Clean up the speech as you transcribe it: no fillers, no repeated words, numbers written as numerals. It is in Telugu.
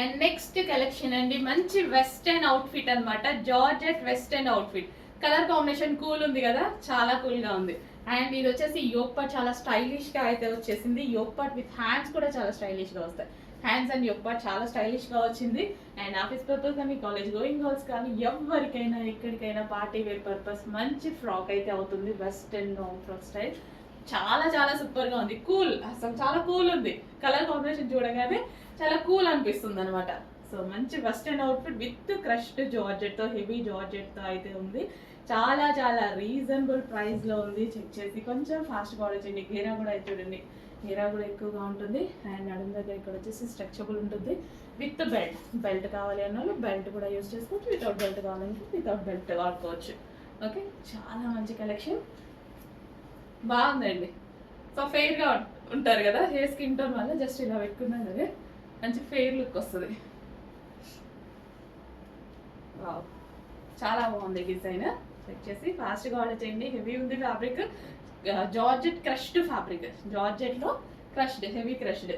అండ్ నెక్స్ట్ కలెక్షన్ అండి, మంచి వెస్టర్న్ అవుట్ఫిట్ అన్నమాట. Georgette western outfit. Colour combination cool ఉంది కదా, చాలా కూల్ గా ఉంది. అండ్ ఇది వచ్చేసి యోక్ పార్ట్ చాలా స్టైలిష్ గా అయితే వచ్చేసింది. యోక్ పార్ట్ విత్ హ్యాండ్స్ కూడా చాలా స్టైలిష్ గా వస్తాయి. హ్యాండ్స్ అండ్ యోక్ పార్ట్ చాలా స్టైలిష్ గా వచ్చింది. అండ్ ఆఫీస్ పర్పస్ కానీ కాలేజ్ గోయింగ్ గర్ల్స్ కానీ ఎవరికైనా ఎక్కడికైనా పార్టీ వేర్ పర్పస్ మంచి ఫ్రాక్ అయితే అవుతుంది. వెస్టర్న్ ఫ్రాక్ స్టైల్ చాలా చాలా సూపర్ గా ఉంది. కూల్, అసలు చాలా కూల్ ఉంది. కలర్ కాంబినేషన్ చూడగానే చాలా కూల్ అనిపిస్తుంది అనమాట. సో మంచి western outfit with crushed georgette తో, హెవీ జార్జెట్ తో అయితే ఉంది. చాలా చాలా రీజనబుల్ ప్రైస్ లో ఉంది. చెక్ చేసి కొంచెం ఫాస్ట్ గా ఆర్డర్ చేయండి. గేరా కూడా అయితే చూడండి, గేరా కూడా ఎక్కువగా ఉంటుంది. అండ్ నడుము దగ్గర ఇక్కడ వచ్చేసి స్ట్రెచబుల్ ఉంటుంది విత్ బెల్ట్. బెల్ట్ కావాలి అన్న వాళ్ళు బెల్ట్ కూడా యూజ్ చేసుకోవచ్చు, వితౌట్ బెల్ట్ కావాలంటే వితౌట్ బెల్ట్ వాడుకోవచ్చు. ఓకే, చాలా మంచి కలెక్షన్, బాగుందండి. సో ఫెయిర్గా ఉంటారు కదా, హెయిర్ స్కిన్ టోన్ వల్ల జస్ట్ ఇలా పెట్టుకున్నాను అదే మంచి ఫెయిర్ లుక్ వస్తుంది. చాలా బాగుంది డిజైన్. చెక్ చేసి ఫాస్ట్గా ఆర్డర్ చేయండి. హెవీ ఉంది ఫ్యాబ్రిక్, జార్జెట్ క్రష్డ్ ఫ్యాబ్రిక్, జార్జెట్లో క్రష్డ్, హెవీ క్రష్డ్.